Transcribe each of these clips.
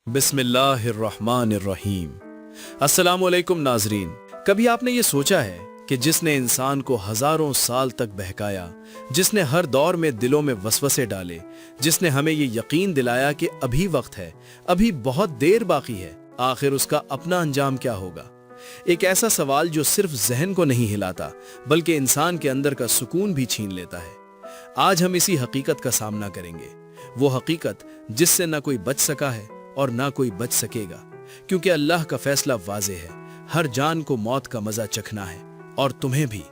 बिस्मिल्लाहिर्रहमानिर्रहीम। अस्सलामुअलैकुम नाजरीन। कभी आपने ये सोचा है कि जिसने इंसान को हजारों साल तक बहकाया, जिसने हर दौर में दिलों में वसवसे डाले, जिसने हमें ये यकीन दिलाया कि अभी वक्त है, अभी बहुत देर बाकी है, आखिर उसका अपना अंजाम क्या होगा? एक ऐसा सवाल जो सिर्फ जहन को नहीं हिलाता बल्कि इंसान के अंदर का सुकून भी छीन लेता है। आज हम इसी हकीकत का सामना करेंगे, वो हकीकत जिससे ना कोई बच सका है और ना कोई बच सकेगा, क्योंकि अल्लाह का फैसला वाज़े है। हर जान को मौत का मजा चखना है, और तुम्हें भी।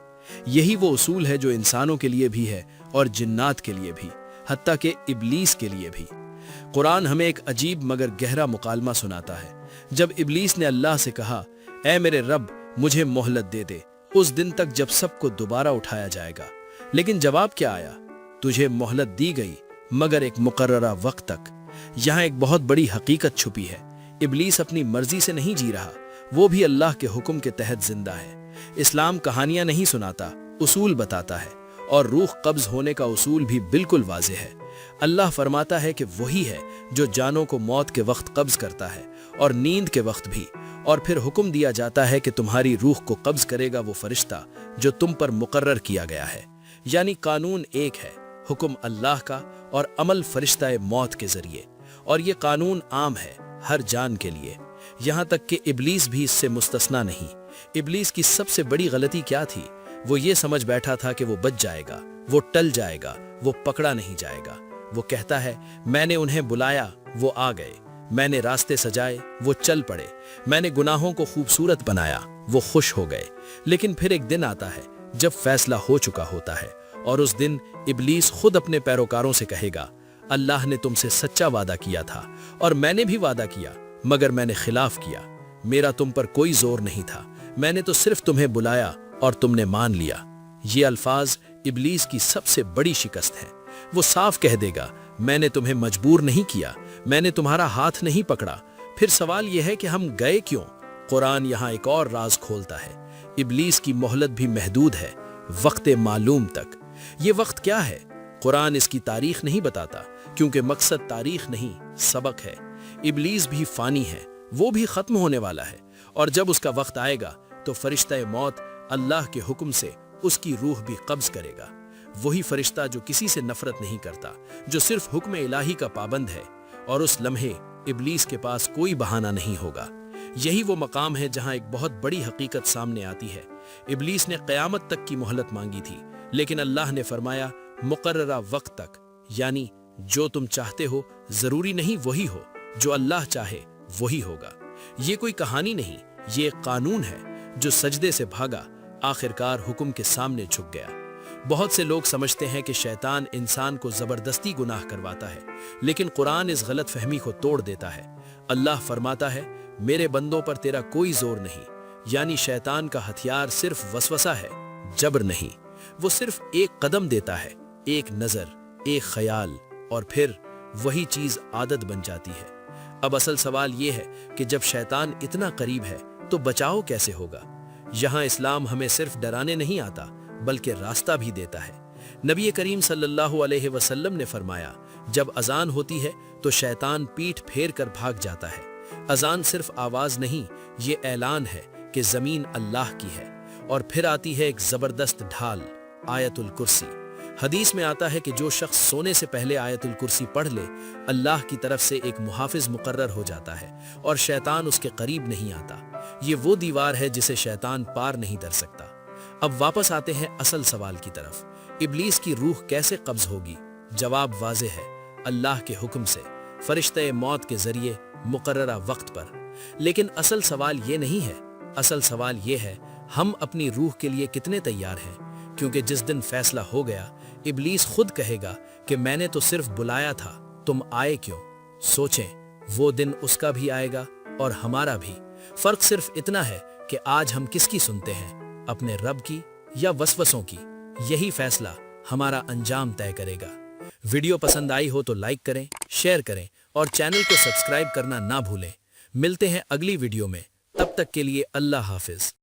यही वो उसूल है जो इंसानों के लिए भी है और जिन्नात के लिए भी, हत्ता के इब्लीस के लिए भी। कुरान हमें एक अजीब मगर गहरा मुकालमा सुनाता है। जब इब्लीस ने अल्लाह से कहा, ऐ मेरे रब, मुझे मोहलत दे दे उस दिन तक जब सबको दोबारा उठाया जाएगा। लेकिन जवाब क्या आया? तुझे मोहलत दी गई मगर एक मुकर्ररा वक्त तक। यहाँ एक बहुत बड़ी हकीकत छुपी है। इब्लीस अपनी मर्जी से नहीं जी रहा, वो भी अल्लाह के हुक्म के तहत जिंदा है। इस्लाम कहानियां नहीं सुनाता, उसूल बताता है, और रूह कब्ज होने का उसूल भी बिल्कुल वाज़े है। अल्लाह फरमाता है कि वही है जो जानों को मौत के वक्त कब्ज करता है और नींद के वक्त भी, और फिर हुक्म दिया जाता है कि तुम्हारी रूह को कब्ज करेगा वो फरिश्ता जो तुम पर मुकर्रर किया गया है। यानी कानून एक है, हुक्म अल्लाह का और अमल फरिश्ता मौत के जरिए, और ये कानून आम है हर जान के लिए। यहाँ तक कि इब्लीस भी इससे मुस्तस्ना नहीं। इब्लीस की सबसे बड़ी गलती क्या थी? वो ये समझ बैठा था कि वो बच जाएगा, वो टल जाएगा, वो पकड़ा नहीं जाएगा। वो कहता है, मैंने उन्हें बुलाया, वो आ गए, मैंने रास्ते सजाए, वो चल पड़े, मैंने गुनाहों को खूबसूरत बनाया, वो खुश हो गए। लेकिन फिर एक दिन आता है जब फैसला हो चुका होता है, और उस दिन इब्लीस खुद अपने पैरोकारों से कहेगा, अल्लाह ने तुमसे सच्चा वादा किया था और मैंने भी वादा किया, मगर मैंने खिलाफ किया। मेरा तुम पर कोई जोर नहीं था, मैंने तो सिर्फ तुम्हें बुलाया और तुमने मान लिया। ये अल्फाज इब्लीस की सबसे बड़ी शिकस्त है। वो साफ कह देगा, मैंने तुम्हें मजबूर नहीं किया, मैंने तुम्हारा हाथ नहीं पकड़ा। फिर सवाल यह है कि हम गए क्यों? कुरान यहाँ एक और राज खोलता है। इब्लीस की मोहलत भी महदूद है, वक्त मालूम तक। ये वक्त क्या है? कुरान इसकी तारीख नहीं बताता, क्योंकि मकसद तारीख नहीं, सबक है। इब्लीस भी फानी है, वो भी खत्म होने वाला है, और जब उसका वक्त आएगा तो फरिश्ता मौत अल्लाह के हुक्म से उसकी रूह भी कब्ज करेगा। वही फरिश्ता जो किसी से नफरत नहीं करता, जो सिर्फ हुक्म इलाही का पाबंद है, और उस लम्हे इब्लीस के पास कोई बहाना नहीं होगा। यही वो मकाम है जहां एक बहुत बड़ी हकीकत सामने आती है। इब्लीस ने क़यामत तक की मोहलत मांगी थी, लेकिन अल्लाह ने फरमाया मुकर्ररा वक्त तक, यानी जो तुम चाहते हो जरूरी नहीं वही हो, जो अल्लाह चाहे वही होगा। ये कोई कहानी नहीं, ये एक कानून है जो सजदे से भागा, आखिरकार हुक्म के सामने झुक गया। बहुत से लोग समझते हैं कि शैतान इंसान को जबरदस्ती गुनाह करवाता है, लेकिन कुरान इस गलत फहमी को तोड़ देता है। अल्लाह फरमाता है, मेरे बंदों पर तेरा कोई जोर नहीं, यानी शैतान का हथियार सिर्फ वसवसा है, जबर नहीं। वो सिर्फ एक कदम देता है, एक नजर, एक ख्याल, और फिर वही चीज आदत बन जाती है। अब असल सवाल यह है कि जब शैतान इतना करीब है तो बचाव कैसे होगा? यहाँ इस्लाम हमें सिर्फ डराने नहीं आता, बल्कि रास्ता भी देता है। नबी करीम सल्लल्लाहु अलैहि वसल्लम ने फरमाया, जब अजान होती है तो शैतान पीठ फेर कर भाग जाता है। अजान सिर्फ आवाज नहीं, ये ऐलान है कि जमीन अल्लाह की है। और फिर आती है एक जबरदस्त ढाल, आयतुल कुर्सी। हदीस में आता है कि जो शख्स सोने से पहले आयतुल कुर्सी पढ़ ले, अल्लाह की तरफ से एक मुहाफिज मुकर्रर हो जाता है और शैतान उसके करीब नहीं आता। ये वो दीवार है जिसे शैतान पार नहीं कर सकता। अब वापस आते हैं असल सवाल की तरफ। इब्लीस की रूह कैसे कब्ज होगी? जवाब वाज़े है, अल्लाह के हुक्म से, फरिश्ते मौत के जरिए, मुकर्ररा वक्त पर। लेकिन असल सवाल ये नहीं है, असल सवाल ये है, हम अपनी रूह के लिए कितने तैयार हैं? क्योंकि जिस दिन फैसला हो गया, इब्लीस खुद कहेगा कि मैंने तो सिर्फ बुलाया था, तुम आए क्यों? सोचें, वो दिन उसका भी आएगा और हमारा भी। फर्क सिर्फ इतना है कि आज हम किसकी सुनते हैं, अपने रब की या वसवसों की। यही फैसला हमारा अंजाम तय करेगा। वीडियो पसंद आई हो तो लाइक करें, शेयर करें और चैनल को सब्सक्राइब करना ना भूलें। मिलते हैं अगली वीडियो में, तब तक के लिए अल्लाह हाफिज।